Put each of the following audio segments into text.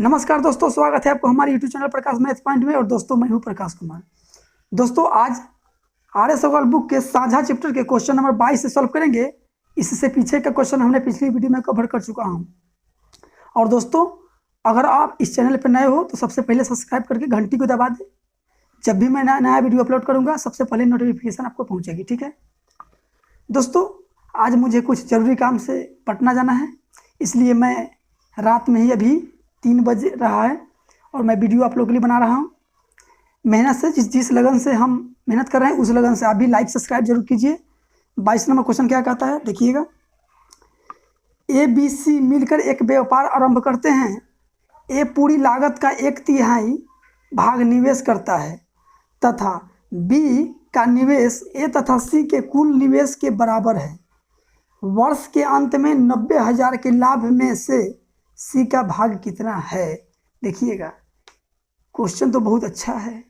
नमस्कार दोस्तों, स्वागत है आपको हमारे YouTube चैनल प्रकाश मैथ पॉइंट में। और दोस्तों मैं हूं प्रकाश कुमार। दोस्तों आज आर्य सवाल बुक के साझा चैप्टर के क्वेश्चन नंबर 22 से सॉल्व करेंगे। इससे पीछे का क्वेश्चन हमने पिछली वीडियो में कवर कर चुका हूं। और दोस्तों अगर आप इस चैनल पर नए हो तो सबसे पहले सब्सक्राइब करके घंटी को दबा दें। जब भी मैं नया वीडियो अपलोड करूँगा सबसे पहले नोटिफिकेशन आपको पहुँचेगी। ठीक है दोस्तों, आज मुझे कुछ ज़रूरी काम से पटना जाना है, इसलिए मैं रात में ही अभी 3 बज रहा है और मैं वीडियो आप लोगों के लिए बना रहा हूँ। मेहनत से जिस लगन से हम मेहनत कर रहे हैं उस लगन से आप भी लाइक सब्सक्राइब जरूर कीजिए। 22 नंबर क्वेश्चन क्या कहता है देखिएगा। ABC मिलकर एक व्यापार आरंभ करते हैं। ए पूरी लागत का 1/3 भाग निवेश करता है तथा B का निवेश A तथा C के कुल निवेश के बराबर है। वर्ष के अंत में 90,000 के लाभ में से C का भाग कितना है। देखिएगा क्वेश्चन तो बहुत अच्छा है।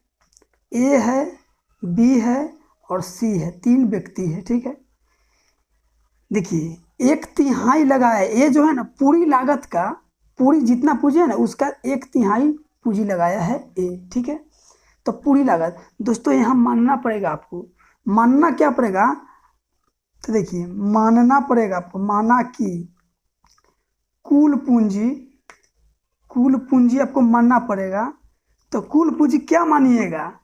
A है, B है और C है, 3 व्यक्ति है। ठीक है, देखिए 1/3 लगा है। A जो है ना पूरी लागत का, पूरी जितना पूंजी है ना उसका 1/3 पूंजी लगाया है A। ठीक है, तो पूरी लागत दोस्तों यहाँ मानना पड़ेगा आपको। मानना क्या पड़ेगा, तो देखिए मानना पड़ेगा आपको, माना कि कुल पूंजी आपको मानना पड़ेगा। तो कुल पूंजी क्या मानिएगा,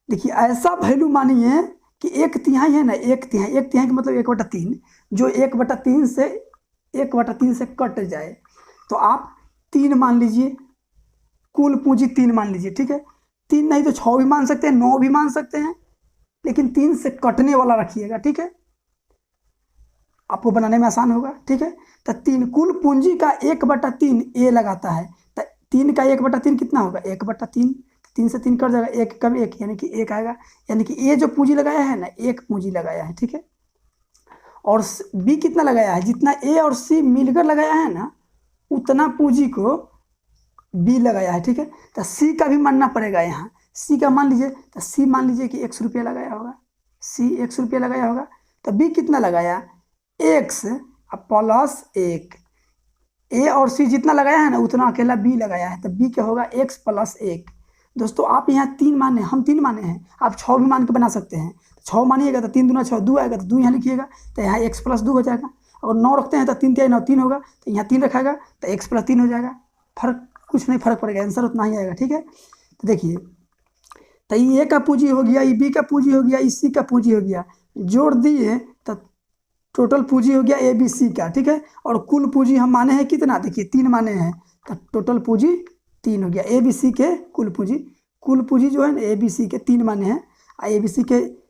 देखिए ऐसा वैल्यू मानिए कि 1/3 है ना, 1/3 का मतलब 1/3, जो 1/3 से कट जाए। तो आप 3 मान लीजिए, कुल पूंजी 3 मान लीजिए। ठीक है, 3 नहीं तो 6 भी मान सकते हैं, 9 भी मान सकते हैं, लेकिन 3 से कटने वाला रखिएगा। ठीक है, आपको बनाने में आसान होगा। ठीक है, तो 3 कुल पूंजी का 1/3 A लगाता है। तो 3 का 1/3 कितना होगा, 1/3। 3 से 3 कट जाएगा, 1 कम 1 यानी कि 1 आएगा। यानी कि A जो पूंजी लगाया है ना, 1 पूंजी लगाया है। ठीक है, और B कितना लगाया है, जितना A और C मिलकर लगाया है ना उतना पूंजी को B लगाया है। ठीक है, तो C का भी मानना पड़ेगा यहाँ। C का मान लीजिए, तो C मान लीजिए कि 100 रुपया लगाया होगा, C 100 रुपया लगाया होगा। तो B कितना लगाया, X प्लस 1। A और C जितना लगाया है ना उतना अकेला B लगाया है, तो B क्या होगा, X प्लस 1। दोस्तों आप यहाँ 3 माने, हम 3 माने हैं, आप 6 भी मान के बना सकते हैं। 6 मानिएगा तो 3 दूना 6, 2 आएगा तो 2 यहाँ लिखिएगा, तो यहाँ X प्लस 2 हो जाएगा। अगर 9 रखते हैं तो 3 3 9 3 होगा, तो यहाँ 3 रखेगा तो X प्लस 3 हो जाएगा। कुछ नहीं फर्क पड़ेगा, आंसर उतना ही आएगा। ठीक है, तो देखिए, तो ये A का पूंजी हो गया, ये B का पूंजी हो गया, इस C का पूंजी हो गया, जोड़ दिए तो टोटल पूंजी हो गया ABC का। ठीक है, और कुल पूंजी हम माने हैं कितना, देखिए 3 माने हैं, तो टोटल पूंजी 3 हो गया। ABC के कुल पूंजी जो है ना ABC के 3 माने हैं। ABC के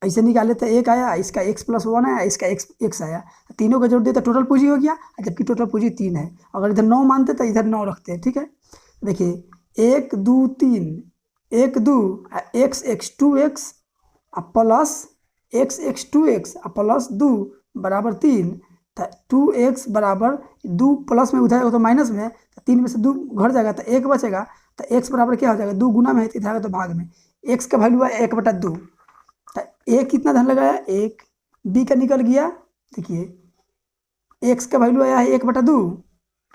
ऐसे निकाले तो 1 आया, इसका X प्लस 1 आया, इसका X आया, तीनों का जोड़ दिया तो टोटल पूंजी हो गया, जबकि टोटल पूंजी 3 है। अगर इधर 9 मानते तो इधर 9 रखते हैं। ठीक है, देखिए 1 2 3, 1 2 x 2x plus x 2x plus 2 बराबर 3। तो 2x बराबर 2 प्लस में उधर तो माइनस में, तो 3 में से 2 घट जाएगा तो 1 बचेगा। तो x बराबर क्या हो जाएगा, 2 गुना में है तो इधर तो भाग में। x का वैल्यू है 1/2। तो a कितना धन लगाया, 1। b का निकल गया, देखिए x का वैल्यू आया है 1/2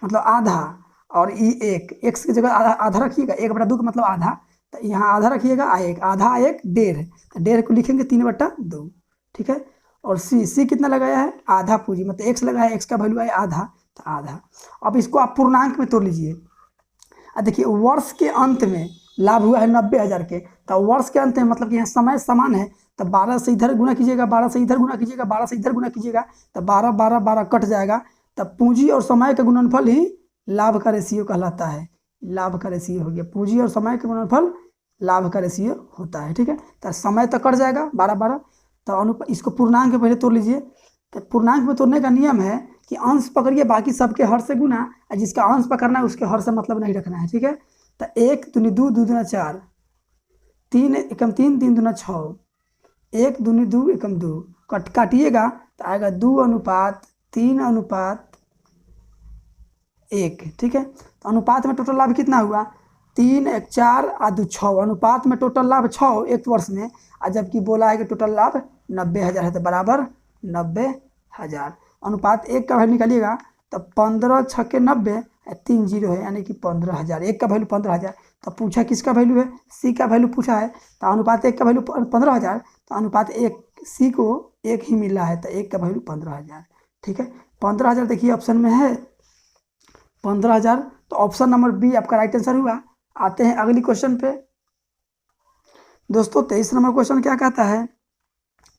मतलब आधा, और ये 1 x की जगह आधा रखिएगा, 1/2 का मतलब आधा, तो यहाँ आधा रखिएगा, आधा 1 1.5, तो 1.5 को लिखेंगे 3/2। ठीक है, और C कितना लगाया है, आधा पूंजी मतलब x लगाया है, x का वैल्यू है आधा, तो आधा। अब इसको आप पूर्णांक में तोड़ लीजिए। देखिए वर्ष के अंत में लाभ हुआ है 90,000 के, तो वर्ष के अंत में मतलब कि यहाँ समय समान है, तो 12 से इधर गुना कीजिएगा, 12 से इधर गुना कीजिएगा, 12 से इधर गुना कीजिएगा, तो 12 12 12 कट जाएगा। तब पूंजी और समय का गुणनफल ही लाभ का रेशियो कहलाता है। लाभ का रेशियो हो गया, पूंजी और समय का गुणनफल लाभ का रेशियो होता है। ठीक है, तो समय तो कट जाएगा 12 12, तो इसको पूर्णांक में पहले तोड़ लीजिए। तो पूर्णांक में तोड़ने का नियम है कि अंश पकड़िए, बाकी सबके हर से गुना, और जिसका अंश पकड़ना है उसके हर से मतलब नहीं रखना है। ठीक है, तो 1 दूनी 2, 2 दूना 4, 3 एकम 3, 3 दूना 6, 1 दूनी 2 एकम 2, काटिएगा तो आएगा 2:3:1। ठीक है, तो अनुपात में टोटल लाभ कितना हुआ, 3 1 4 और 2 6। अनुपात में टोटल लाभ 6 एक वर्ष में, और जबकि बोला है कि टोटल लाभ 90,000 है, तो बराबर 90,000। अनुपात 1 का वैल्यू निकालिएगा तो 15 × 90 3 जीरो है, यानी कि 15,000। एक का वैल्यू 15,000। तो पूछा किसका वैल्यू है, सी का वैल्यू पूछा है। तो अनुपात 1 का वैल्यू 15,000, तो अनुपात 1 सी को 1 ही मिला है, तो 1 का वैल्यू 15,000। ठीक है, 15,000 देखिए ऑप्शन में है 15,000, तो ऑप्शन नंबर बी आपका राइट आंसर हुआ। आते हैं अगली क्वेश्चन पे दोस्तों। 23 नंबर क्वेश्चन क्या कहता है,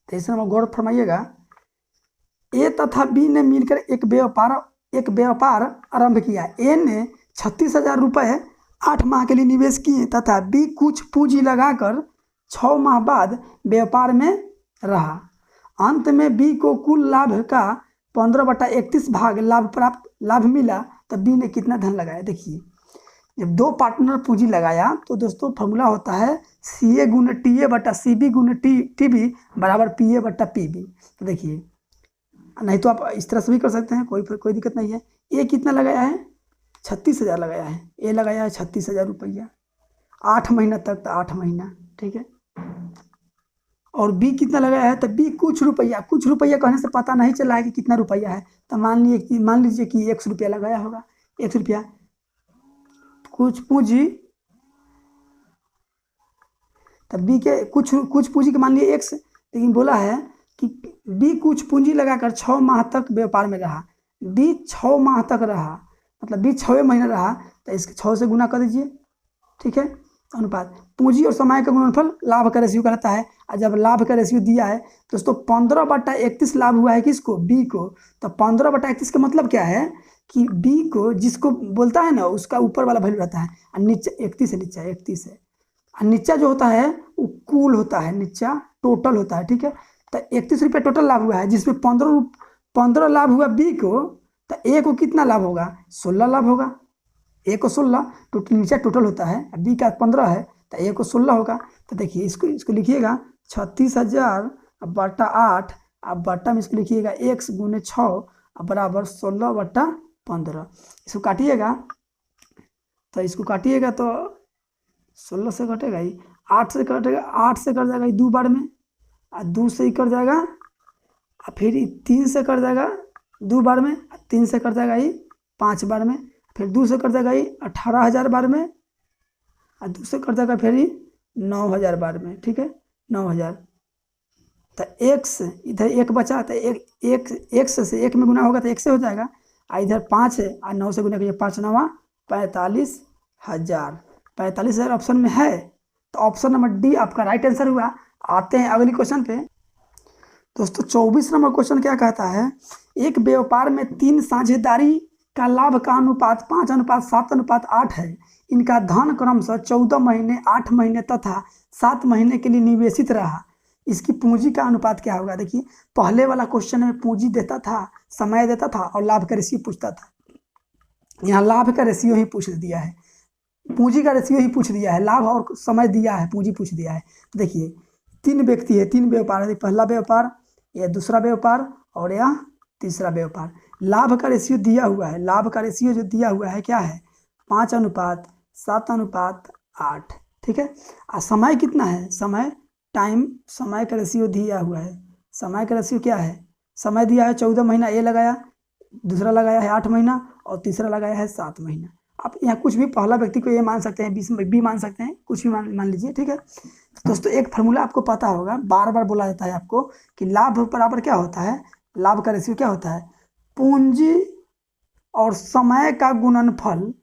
23 नंबर गौर फरमाइएगा। ए तथा बी ने मिलकर एक व्यापार आरंभ किया। ए ने 36,000 रुपये 8 माह के लिए निवेश किए तथा बी कुछ पूंजी लगाकर 6 माह बाद व्यापार में रहा। अंत में बी को कुल लाभ का 15/31 भाग लाभ मिला, तो बी ने कितना धन लगाया। देखिए, जब दो पार्टनर पूंजी लगाया तो दोस्तों फॉर्मूला होता है CA गुना TA बटा CB गुना TB बराबर PA बटा PB। तो देखिए, नहीं तो आप इस तरह से भी कर सकते हैं, कोई दिक्कत नहीं है। ए कितना लगाया है, 36,000 लगाया है। ए लगाया है 36,000 रुपया 8 महीना तक, तो 8 महीना। ठीक है, और बी कितना लगाया है, तो बी कुछ रुपया कहने से पता नहीं चला है कि कितना रुपया है। तो मान लीजिए कि 100 रुपया लगाया होगा। 100 रुपया कुछ पूंजी, तो बी के कुछ पूंजी के मान लिए X, लेकिन बोला है कि बी कुछ पूंजी लगाकर 6 माह तक व्यापार में रहा। बी 6 माह तक रहा, मतलब बी 6वें महीने रहा, तो इसके 6 से गुना कर दीजिए। ठीक है, अनुपात पूंजी और समय का गुणनफल लाभ का रेशियो कहलाता है। और जब लाभ का रेशियो दिया है दोस्तों 15/31 लाभ हुआ है किसको, बी को। तो 15/31 का मतलब क्या है कि बी को जिसको बोलता है ना उसका ऊपर वाला वैल्यू रहता है, और नीचे 31 है, नीचा 31 है, और नीचा जो होता है वो कुल होता है, नीचा टोटल होता है। ठीक है, तो 31 रुपये टोटल लाभ हुआ है, जिसमें 15 लाभ हुआ बी को, तो ए को कितना लाभ होगा, 16 लाभ होगा। ए को 16 टोटल, नीचे टोटल होता है, बी का 15 है, तो ए को 16 होगा। तो देखिए इसको लिखिएगा 36,000 बटा 8, अब बटा में इसको लिखिएगा X गुने 6 बराबर 16/15। इसको काटिएगा, तो इसको काटिएगा तो 16 से कटेगा ही, 8 से कटेगा, 8 से कट जाएगा 2 बार में, और 2 से ही कट जाएगा, और फिर 3 से कट जाएगा 2 बार में, 3 से कट जाएगा 5 बार में, फिर 2 से कट जाएगा 18,000 बार में, और 2 से कट जाएगा फिर 9,000 बार में। ठीक है, 9,000। तो X इधर 1 बचा, तो X से 1 में गुना होगा तो 1 से हो जाएगा, और इधर 5 है, और 9 से गुना कीजिए, 5 9 45,000। 45,000 ऑप्शन में है, तो ऑप्शन नंबर डी आपका राइट आंसर हुआ। आते हैं अगली क्वेश्चन पे दोस्तों। 24 नंबर क्वेश्चन क्या कहता है, एक व्यापार में 3 साझेदारी का लाभ का अनुपात 5:7:8 है। इनका धन क्रमशः 14 महीने, 8 महीने तथा 7 महीने के लिए निवेशित रहा। इसकी पूंजी का अनुपात क्या होगा। देखिए, पहले वाला क्वेश्चन में पूंजी देता था, समय देता था और लाभ का रेशियो पूछता था। यहाँ लाभ का रेशियो ही पूछ दिया है, पूंजी का रेशियो ही पूछ दिया है, लाभ और समय दिया है, पूंजी पूछ दिया है। देखिए 3 व्यक्ति है, 3 व्यापार है, पहला व्यापार, यह दूसरा व्यापार और यह तीसरा व्यापार। लाभ का रेशियो दिया हुआ है, लाभ का रेशियो जो दिया हुआ है क्या है, 5:7:8। ठीक है, और समय कितना है, समय का रेशियो दिया हुआ है। समय का रेशियो क्या है, समय दिया है 14 महीना, ए लगाया, दूसरा लगाया है 8 महीना, और तीसरा लगाया है 7 महीना। आप यहाँ कुछ भी, पहला व्यक्ति को ए मान सकते हैं, बी मान सकते हैं, कुछ भी मान लीजिए। ठीक है दोस्तों, एक फार्मूला आपको पता होगा, बार बार बोला जाता है आपको कि लाभ बराबर क्या होता है, लाभ का रेशियो क्या होता है, पूंजी और समय का गुणनफल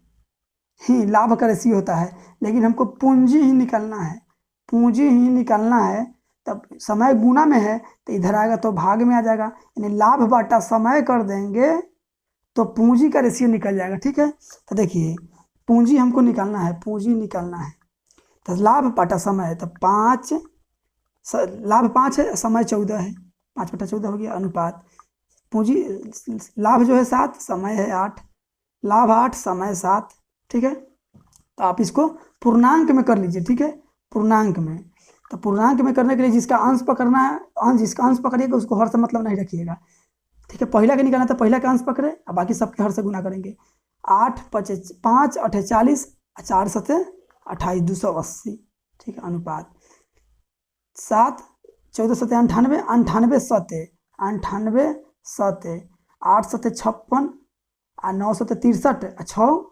ही लाभ का रेशियो होता है। लेकिन हमको पूंजी ही निकालना है, तब समय गुना में है तो इधर आएगा तो भाग में आ जाएगा, यानी लाभ बटा समय कर देंगे तो पूंजी का रेशियो निकल जाएगा। ठीक है, तो देखिए पूंजी हमको निकालना है, तो लाभ बटा समय, तो 5, लाभ 5 है, समय 14 है, 5/14 हो गया। अनुपात पूंजी, लाभ जो है 7, समय है 8, लाभ 8, समय 7। ठीक है, तो आप इसको पूर्णांक में कर लीजिए। ठीक है, पूर्णांक में, तो पूर्णांक में करने के लिए जिसका अंश पकड़ना है, जिसका अंश पकड़िएगा उसको हर से मतलब नहीं रखिएगा। ठीक है, पहला का निकालना तो पहला का अंश पकड़े, और बाकी सबके हर से गुना करेंगे। 8 5 8 40, 4 7 28, 280। ठीक है, अनुपात 7 14 7 98 98 7 98 7, 8 7 56 आ 963 आ 6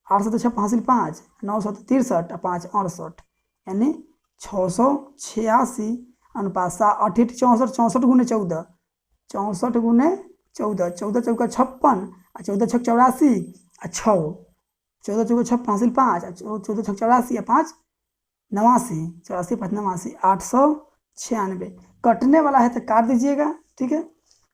8 7 6 5 5 963 आ 5 68 यानी 686 अनुपात 8 8 64 64 गुने 14 64 गुने 14 14 चौका 56 आ 14 छक 84 आ 6 14 चौका 6 5 5 आ 14 छक 84 आ 5 89 84 5 89 896 कटने वाला है तो काट दीजिएगा। ठीक है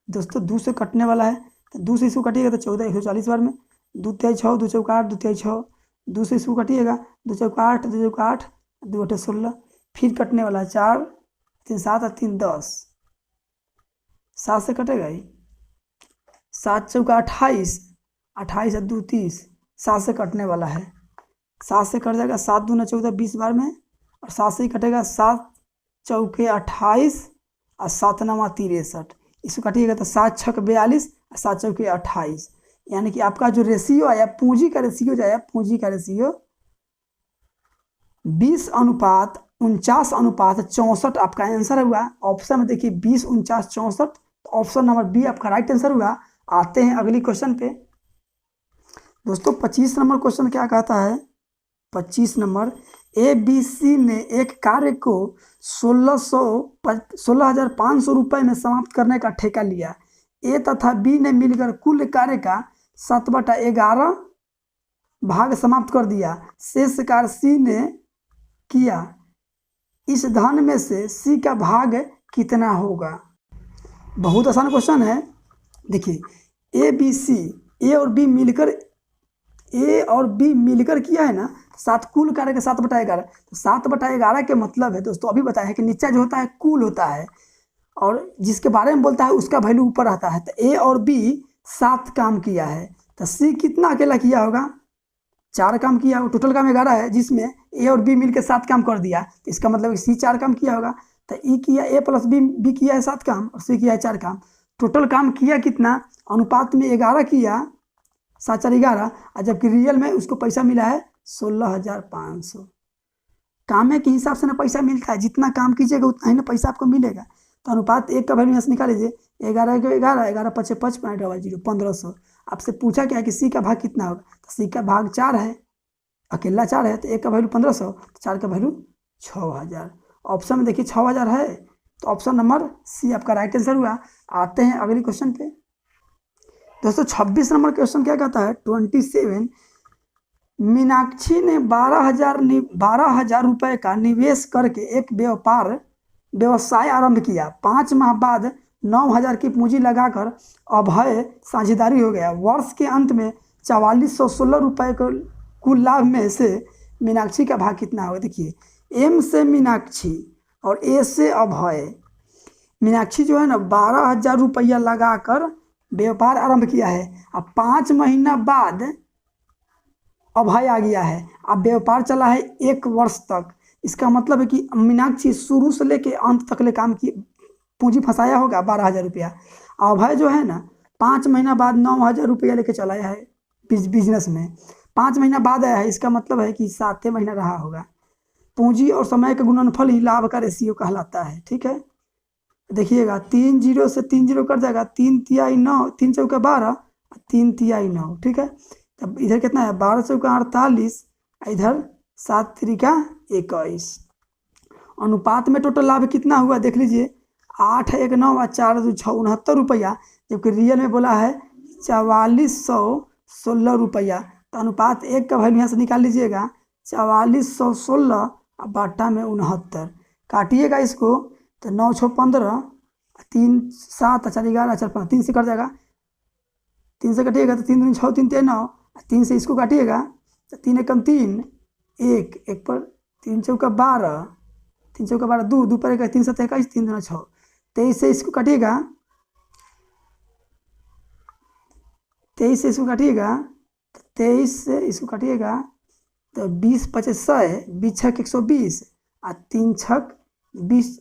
दोस्तों, 2 से कटने वाला है तो 2 से इसको कटिएगा तो 14 140 बार में 2 तिहाई 6 2 चौका 8 2 तिहाई 6 2 से इसको कटिएगा 2 चौका 8 2 चौका 8 2 8 16 फिर कटने वाला है 4 3 7 और 3 10 7 से कटेगा ही 7 चौका 28 28 और 2 30 7 से कटने वाला है 7 से कट जाएगा 7 दूना 14 20 बार में और 7 से ही कटेगा 7 चौके 28 और 7 9 63 इसको काटिएगा तो 7 छक 42 और 7 चौके 28 यानी कि आपका जो रेशियो आया पूंजी का रेशियो जो आया पूंजी का रेशियो 20 अनुपात 49 अनुपात 64 आपका आंसर हुआ। ऑप्शन में देखिए 20 49 64 तो ऑप्शन नंबर बी आपका राइट आंसर हुआ। आते हैं अगली क्वेश्चन पे दोस्तों। 25 नंबर क्वेश्चन क्या कहता है, 25 नंबर ए बी सी ने एक कार्य को 16,500 रुपये में समाप्त करने का ठेका लिया। ए तथा बी ने मिलकर कुल कार्य का 7/11 भाग समाप्त कर दिया। शेष कार्य सी ने किया। इस धन में से सी का भाग कितना होगा। बहुत आसान क्वेश्चन है। देखिए ए बी सी ए और बी मिलकर किया है ना, 7 कुल कार्य के 7/11 तो 7/11 के मतलब है दोस्तों अभी बताया है कि नीचा जो होता है कुल होता है और जिसके बारे में बोलता है उसका वैल्यू ऊपर आता है। तो ए और बी 7 काम किया है तो सी कितना अकेला किया होगा, 4 काम किया होगा। टोटल काम 11 है जिसमें ए और बी मिलकर 7 काम कर दिया तो इसका मतलब सी 4 काम किया होगा। तो ई किया ए प्लस बी किया है 7 काम और सी किया है 4 काम। टोटल काम किया कितना, अनुपात में 11 किया 7 4 11 और जबकि रियल में उसको पैसा मिला है 16,500। काम के हिसाब से ना पैसा मिलता है, जितना काम कीजिएगा उतना ही ना पैसा आपको मिलेगा। तो अनुपात 1 का वैल्यू यहाँ से निकाल लीजिए 11 को 11 11 5 55 1500। आपसे पूछा क्या है कि सी का भाग कितना होगा, तो सी का भाग 4 है, अकेला 4 है तो 1 का वैल्यू 1500 तो 4 का वैल्यू 6000। ऑप्शन में देखिए 6000 है तो ऑप्शन नंबर सी आपका राइट आंसर हुआ। आते हैं अगले क्वेश्चन पे दोस्तों। 26 नंबर क्वेश्चन क्या कहता है, 27 मीनाक्षी ने 12,000 रुपये का निवेश करके एक व्यवसाय आरंभ किया। 5 माह बाद 9,000 की पूंजी लगाकर अभय साझेदारी हो गया। वर्ष के अंत में 4416 रुपये को कुल लाभ में से मीनाक्षी का भाग कितना होगा। देखिए एम से मीनाक्षी और ए से अभय। मीनाक्षी जो है ना 12,000 रुपया लगाकर व्यापार आरंभ किया है। अब 5 महीना बाद अभय आ गया है। अब व्यापार चला है 1 वर्ष तक। इसका मतलब है कि मीनाक्षी शुरू से लेके अंत तक ले काम की पूंजी फंसाया होगा 12,000 रुपया। अभय जो है ना 5 महीना बाद 9,000 रुपया लेके चलाया है बिजनेस में। 5 महीना बाद आया है, इसका मतलब है कि 7 महीना रहा होगा। पूंजी और समय का गुणनफल ही लाभ का रेशियो कहलाता है। ठीक है देखिएगा 3 0 से 3 0 कट जाएगा, 3 तिहाई 9 3 चौका 12 3 तिहाई 9। ठीक है तब इधर कितना है 12 चौका 48 इधर 7 त्रिका 21। अनुपात में टोटल लाभ कितना हुआ देख लीजिए 8 1 9 और 4 2 6 69 रुपया, जबकि रियल में बोला है 4416 रुपया। तो अनुपात 1 का वैल्यू यहाँ से निकाल लीजिएगा 4416 और बाटा में 69 काटिएगा इसको तो 9 6 15 3 7 4 11 4 5 3 से कट जाएगा। 3 से कटिएगा तो 3 6 3 3 9 3 से इसको काटिएगा तो 3 1 3 1 1 पर 3 चौका 12 3 चौका 12 2 2 पर 3 7 21 3 2 6 23 से इसको काटिएगा 23 से इसको काटिएगा 23 से इसको काटिएगा तो 20 25 100 20 छक 120 और 3 छक 20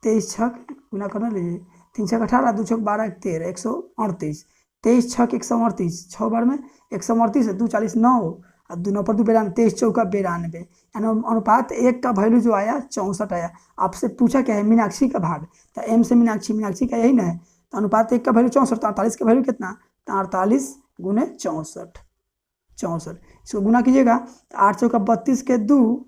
23 छक गुना करना लीजिए 3 छक 18 2 छक 12 13 138 23 छक 138 6 बार में 138 2 40 9 और 2 9 पर 2 92 23 चौका 92 यानी अनुपात 1 का वैल्यू जो आया 64 आया। आपसे पूछा क्या है मीनाक्षी का भाग, तो एम से मीनाक्षी का यही ना है। तो अनुपात 1 का वैल्यू 64 तो 48 का वैल्यू कितना, तो 48 गुने 64, 64 इसको गुना कीजिएगा। 8 चौका 32 के 2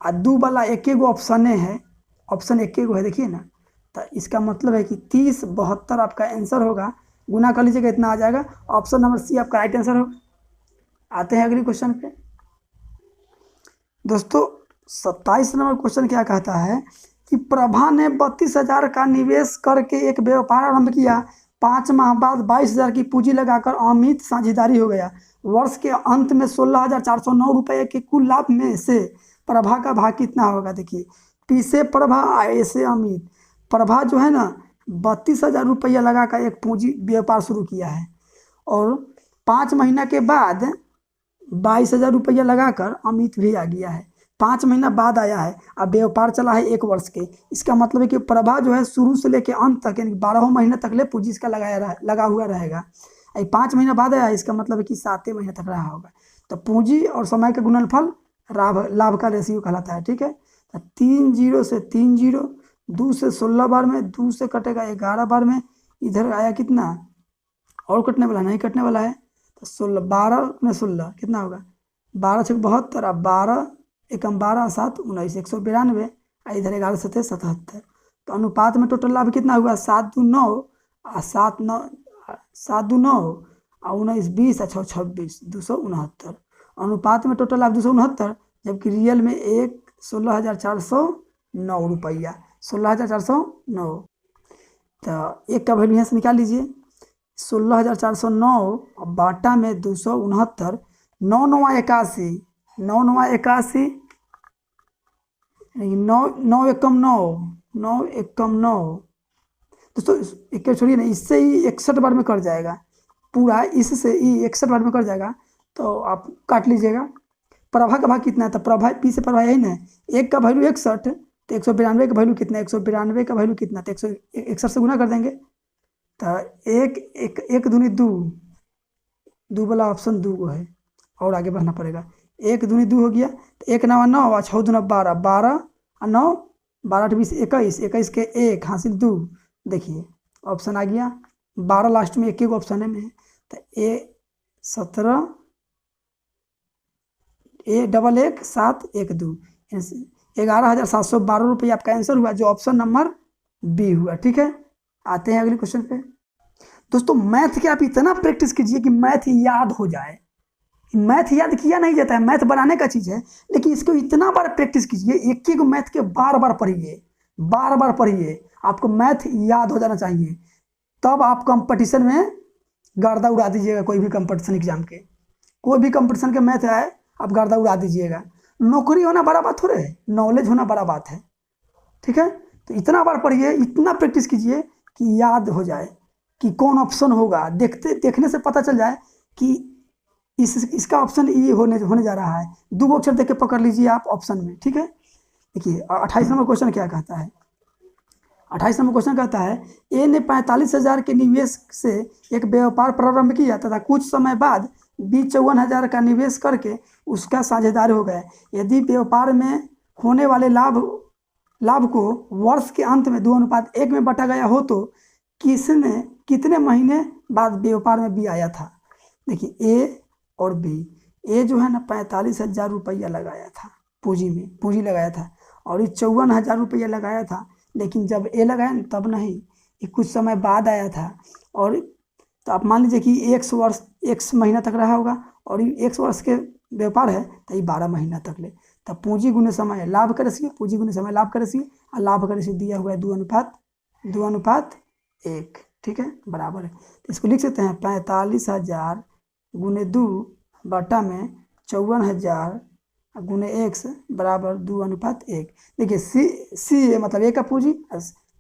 और 2 वाला एक गो ऑप्शन है, ऑप्शन एक गो है देखिए ना। तो इसका मतलब है कि 30 72 आपका आंसर होगा। गुना कर लीजिएगा, इतना आ जाएगा। ऑप्शन नंबर सी आपका राइट आंसर होगा। आते हैं अगले क्वेश्चन पे दोस्तों। 27 नंबर क्वेश्चन क्या कहता है कि प्रभा ने 32,000 का निवेश करके एक व्यापार आरंभ किया। 5 माह बाद 22,000 की पूंजी लगाकर अमित साझेदारी हो गया। वर्ष के अंत में 16,409 रुपये के कुल लाभ में से प्रभा का भाग कितना होगा। देखिए, पी से प्रभा, ए से अमित। प्रभा जो है ना 32,000 रुपया लगाकर एक पूंजी व्यापार शुरू किया है और 5 महीना के बाद 22,000 रुपया लगाकर अमित भी आ गया है। 5 महीना बाद आया है। अब व्यापार चला है 1 वर्ष के। इसका मतलब है कि प्रभा जो है शुरू से लेकर अंत तक यानी 12 महीने तक ले पूंजी इसका लगा हुआ रहेगा। 5 महीना बाद आया है, इसका मतलब है कि 7 महीने तक रहा होगा। तो पूंजी और समय का गुणनफल लाभ का रेशियो कहलाता है। ठीक है, तो 3 0 से 3 0, 2 से 16 बार में, 2 से कटेगा 11 बार में। इधर आया कितना और कटने वाला नहीं कटने वाला है। तो 16 12 में 16 कितना होगा 12 6 72 और 12 एकम 12 7 19 192 इधर 11 7 77। तो अनुपात में टोटल लाभ कितना हुआ 7 2 9 और 7 9 7 2 9 और 19 20 और 6 26 269। अनुपात में टोटल लाभ 269, जबकि रियल में 16,409 रुपया 16,409। तो एक का वैल्यू यहाँ से निकाल लीजिए 16,409 और बाटा में 269। 9 9 81 9 9 81 9 9 एकम 9 9 एकम 9। दोस्तों एक छोड़िए ना, इससे ही 61 बार में कट जाएगा पूरा, इससे ही 61 बार में कट जाएगा। तो आप काट लीजिएगा। प्रभा का भाग कितना है, तो प्रभा पी से प्रभा यही ना, एक का वैल्यू 61 तो 192 का वैल्यू कितना, 192 का वैल्यू कितना, तो 161 से गुना कर देंगे। तो एक दूनी 2 2 वाला ऑप्शन 2 गो है और आगे बढ़ना पड़ेगा। 1 दूनी 2 हो गया, तो 1 9 9 और 6 दूना 12 12 और 9 12 20 21 21 के 1 हासिल 2। देखिए ऑप्शन आ गया 12 लास्ट में एक ऑप्शन है में। तो ए 17 ए डबल 1 7 1 2 11,712 रुपये आपका आंसर हुआ, जो ऑप्शन नंबर बी हुआ। ठीक है, आते हैं अगले क्वेश्चन पे दोस्तों। मैथ के आप इतना प्रैक्टिस कीजिए कि मैथ याद हो जाए। मैथ याद किया नहीं जाता है, मैथ बनाने का चीज़ है, लेकिन इसको इतना बार प्रैक्टिस कीजिए, एक एक मैथ के बार बार पढ़िए, बार बार पढ़िए। आपको मैथ याद हो जाना चाहिए, तब आप कंपटीशन में गर्दा उड़ा दीजिएगा। कोई भी कंपटीशन एग्जाम के, कोई भी कंपटीशन के मैथ आए आप गर्दा उड़ा दीजिएगा। नौकरी होना बड़ा बात हो रहा है, नॉलेज होना बड़ा बात है। ठीक है, तो इतना बार पढ़िए, इतना प्रैक्टिस कीजिए कि याद हो जाए कि कौन ऑप्शन होगा। देखने से पता चल जाए कि इसका ऑप्शन ये होने जा रहा है। 2 अक्षर देख के पकड़ लीजिए आप ऑप्शन में। ठीक है, देखिए 28 नंबर क्वेश्चन क्या कहता है। 28 नंबर क्वेश्चन कहता है ए ने 45,000 के निवेश से एक व्यापार प्रारंभ किया तथा कुछ समय बाद बी 54,000 का निवेश करके उसका साझेदार हो गया। यदि व्यापार में होने वाले लाभ को वर्ष के अंत में 2:1 में बांटा गया हो तो कितने महीने बाद व्यापार में बी आया था। देखिए ए और बी, ए जो है ना 45,000 रुपया लगाया था पूंजी लगाया था, और ये 54,000 रुपया लगाया था। लेकिन जब ए लगाया ना तब नहीं, ये कुछ समय बाद आया था। और तो आप मान लीजिए कि 1 महीना तक रहा होगा, और ये 1 वर्ष के व्यापार है तो ये 12 महीना तक ले। तब पूंजी गुने समय लाभ का रेशियो, पूंजी गुने समय लाभ का रेशियो, और लाभ का रेशियो दिया हुआ है 2:1। ठीक है, बराबर है। तो इसको लिख सकते हैं 45,000 गुने 2 बटा में 54,000 गुने 1 बराबर 2:1। देखिए सी मतलब ए का पूंजी,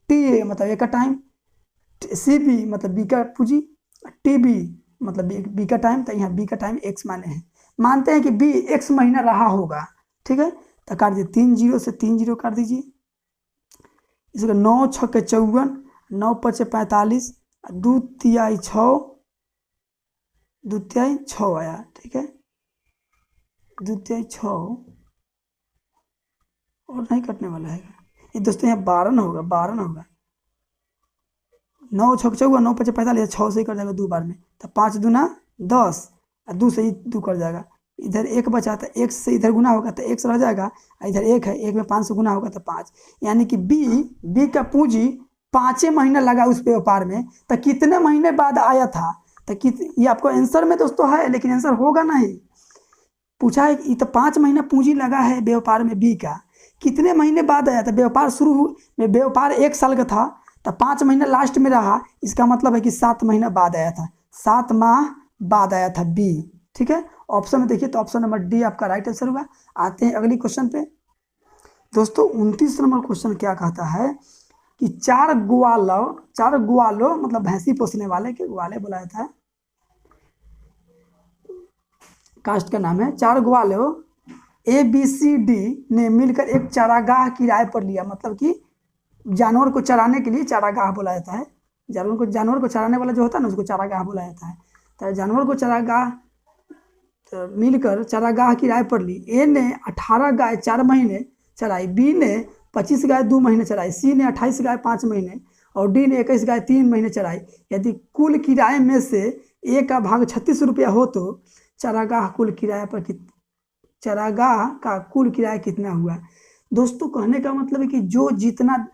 टी ए मतलब ए का टाइम, सी बी मतलब बी का पूंजी, टी बी मतलब बी का टाइम। तो यहाँ बी का टाइम एक्स मानते हैं कि बी एक्स महीना रहा होगा। ठीक है, तो काट दीजिए 3 0 से 3 0 काट दीजिए। इसको 9 6 के 54, 9 5 45, 2 तिहाई 6, 2 तिहाई 6 आया। ठीक है, 2 तिहाई 6 और नहीं कटने वाला है ये दोस्तों, यहाँ 12 ना होगा, 12 ना होगा। 9 6 54, 9 5 45, 6 से ही कर जाएगा 2 बार में। तो 5 दूना 10, और 2 से ही 2 कट जाएगा, इधर 1 बचा तो 1 से इधर गुना होगा तो 1 रह जाएगा, इधर 1 है, 1 में 5 से गुना होगा तो 5, यानी कि बी का पूंजी 5 महीना लगा उस व्यापार में, तो कितने महीने बाद आया था, तो ये आपको आंसर में दोस्तों है, लेकिन आंसर होगा नहीं। पूछा है कि तो 5 महीना पूंजी लगा है व्यापार में बी का, कितने महीने बाद आया था, व्यापार शुरू में व्यापार 1 साल का था, तो 5 महीना लास्ट में रहा, इसका मतलब है कि 7 महीना बाद आया था, 7 माह बाद आया था बी। ठीक है, ऑप्शन में देखिए तो ऑप्शन नंबर डी आपका राइट आंसर हुआ। आते हैं अगली क्वेश्चन पे दोस्तों। 29 नंबर क्वेश्चन क्या कहता है कि 4 ग्वालो मतलब भैंसी पोसने वाले के ग्वाले बोला जाता है, कास्ट का नाम है, 4 ग्वालो ABCD ने मिलकर एक चारागाह किराए पर लिया, मतलब कि जानवर को चराने के लिए चारागाह बोला जाता है, जानवर को चराने वाला जो होता है ना उसको चारागाह बोला जाता है। तो जानवर को चारागाह मिलकर चारागाह किराए पर ली। ए ने 18 गाय 4 महीने चराई, बी ने 25 गाय 2 महीने चराई, सी ने 28 गाय 5 महीने और डी ने 21 गाय 3 महीने चराई। यदि कुल किराए में से ए का भाग 36 रुपया हो तो चारागाह का कुल किराया कितना हुआ। दोस्तों कहने का मतलब है कि जो जितना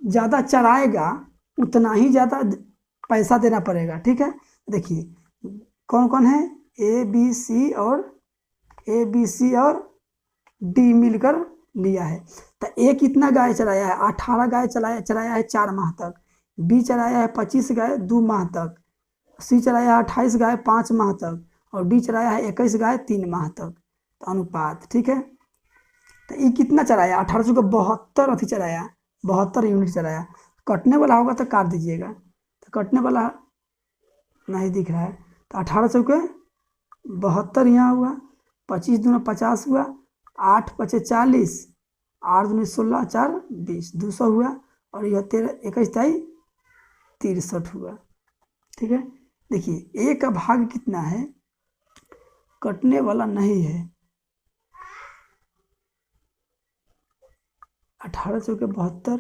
ज़्यादा चराएगा उतना ही ज़्यादा पैसा देना पड़ेगा। ठीक है, देखिए कौन कौन है, ABC और डी मिलकर लिया है। तो ए कितना गाय चराया है, 18 गाय चराया है 4 माह तक, बी चराया है 25 गाय 2 माह तक, सी चराया है 28 गाय 5 माह तक और डी चराया है 21 गाय 3 माह तक। तो अनुपात, ठीक है, तो ये कितना चराया, 1800 का 72 अथी चराया, 72 यूनिट चराया। कटने वाला होगा तो काट दीजिएगा, तो कटने वाला नहीं दिख रहा है, तो 1800 के 72 यहाँ हुआ, 25 दूना 50 हुआ, 8 पचे 40, 8 दूनी 16 4 20, 200 हुआ और यह 13 21 63 हुआ। ठीक है, देखिए ए का भाग कितना है, कटने वाला नहीं है, 1800 के 72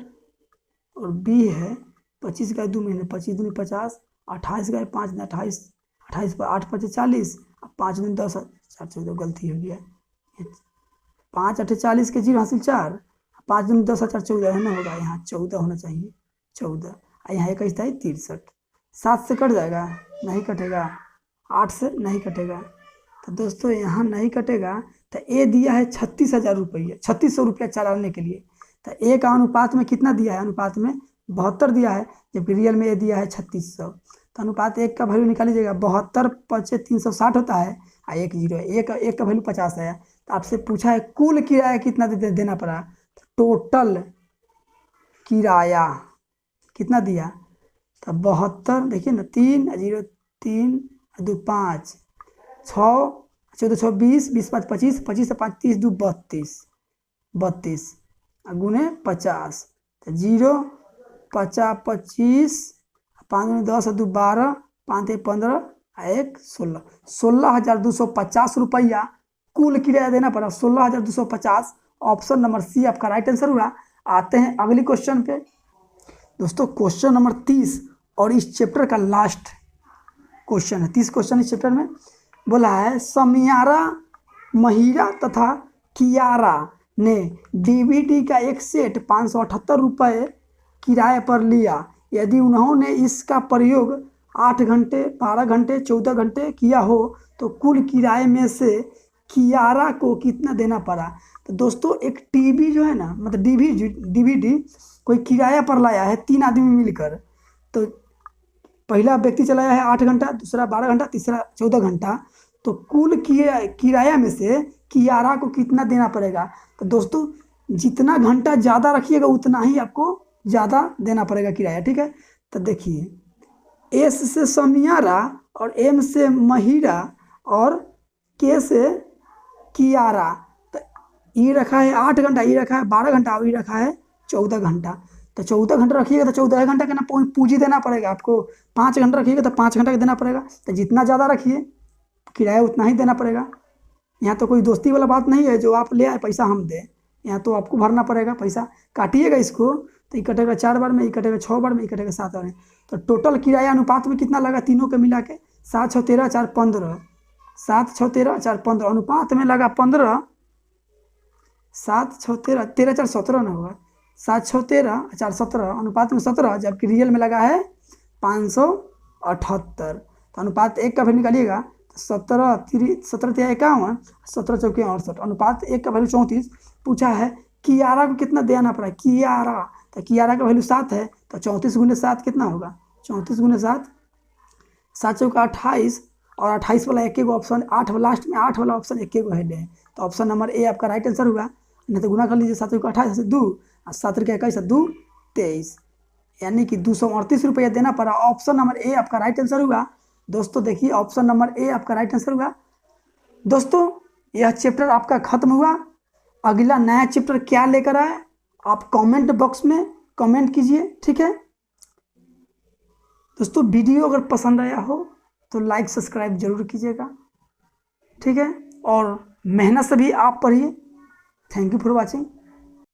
और बी है 25 गाय 2 महीने, 25 दूनी 50, 28 गाय 5 दिन 28, 28 पर 8 पचे 40, 5 दिन 10, 4 14 गलती हो गया, 5 8 40 के 0 हासिल 4, 5 दिन 10 4 14 है ना, होगा यहाँ 14 होना चाहिए, 14 यहाँ 21 63, 7 से कट जाएगा, नहीं कटेगा, 8 से नहीं कटेगा, तो दोस्तों यहाँ नहीं कटेगा। तो ए दिया है 36,000 रुपये, 3600 रुपया चलाने के लिए, तो ए का अनुपात में कितना दिया है, अनुपात में 72 दिया है, जबकि रियल में ए दिया है 3600। तो अनुपात 1 का वैल्यू निकाल लीजिएगा, 72 पचे 360 होता है और 1 0 है, एक का वैल्यू 50 है। तो आपसे पूछा है कुल किराया कितना देना पड़ा, तो टोटल किराया कितना दिया, तो 72, देखिए ना 3 0 3 2 5 6 14 6 20 20 5 25 25 से 5 30 2 32 गुने 50, तो 0 50 25 5 10 2 12 5 15 1 16, 16,250 रुपया कुल किराया देना पड़ा, 16,250। ऑप्शन नंबर सी आपका राइट आंसर हुआ। आते हैं अगली क्वेश्चन पे दोस्तों, क्वेश्चन नंबर 30 और इस चैप्टर का लास्ट क्वेश्चन है। 30 क्वेश्चन इस चैप्टर में बोला है, समियारा महिरा तथा कियारा ने डीवीडी का एक सेट 578 रुपये किराए पर लिया। यदि उन्होंने इसका प्रयोग 8 घंटे 12 घंटे 14 घंटे किया हो तो कुल किराए में से कियारा को कितना देना पड़ा। तो दोस्तों एक टीवी जो है ना, मतलब डीवीडी कोई किराया पर लाया है 3 आदमी मिलकर, तो पहला व्यक्ति चलाया है 8 घंटा, दूसरा 12 घंटा, तीसरा 14 घंटा, तो कुल किराया में से कियारा को कितना देना पड़ेगा। तो दोस्तों जितना घंटा ज़्यादा रखिएगा उतना ही आपको ज़्यादा देना पड़ेगा किराया। ठीक है, तो देखिए एस से समियारा और एम से महिरा और के से कियारा, तो ये रखा है 8 घंटा, ये रखा है 12 घंटा और ये रखा है 14 घंटा। तो 14 घंटा रखिएगा तो 14 घंटा का ना पूंजी देना पड़ेगा आपको, 5 घंटा रखिएगा तो 5 घंटा का देना पड़ेगा। तो जितना ज़्यादा रखिए किराया उतना ही देना पड़ेगा। यहाँ तो कोई दोस्ती वाला बात नहीं है जो आप ले आए पैसा हम दें, यहाँ तो आपको भरना पड़ेगा पैसा। काटिएगा इसको तो ये कटेगा 4 बार में, ये कटेगा 6 बार में, ये कटेगा 7 बार में। तो टोटल किराया अनुपात में कितना लगा तीनों के मिला के, 7 6 13 4 15, 7 6 13 4 15 अनुपात में लगा 15, 7 6 13 13 4 17 ना होगा, 7 6 13 4 17 अनुपात में 17, जबकि रियल में लगा है 578। तो अनुपात 1 का वैल्यू निकालिएगा तो 17 तिया 51, 17 चौके 68, अनुपात 1 का वैल्यू 34। पूछा है कियारा को कितना देना पड़ा, कियारा, तो कियारा का वैल्यू 7 है, तो 34 गुने 7 कितना होगा, 34 गुने 7, 7 चौका 28, और 28 वाला एक ऑप्शन, 8 लास्ट में 8 वाला ऑप्शन एक है ले, तो ऑप्शन नंबर ए आपका राइट आंसर हुआ। नहीं तो गुना कर लीजिए, 7 चौका 28 से 2, और 7 रुपया 21 2 23, यानी कि 238 रुपया देना पड़ा। ऑप्शन नंबर ए आपका राइट आंसर हुआ। दोस्तों देखिए ऑप्शन नंबर ए आपका राइट आंसर हुआ। दोस्तों यह चैप्टर आपका खत्म हुआ। अगला नया चैप्टर क्या लेकर आए आप कमेंट बॉक्स में कमेंट कीजिए, ठीक है दोस्तों। वीडियो अगर पसंद आया हो तो लाइक सब्सक्राइब जरूर कीजिएगा, ठीक है, और मेहनत से भी आप पढ़िए। Thank you for watching.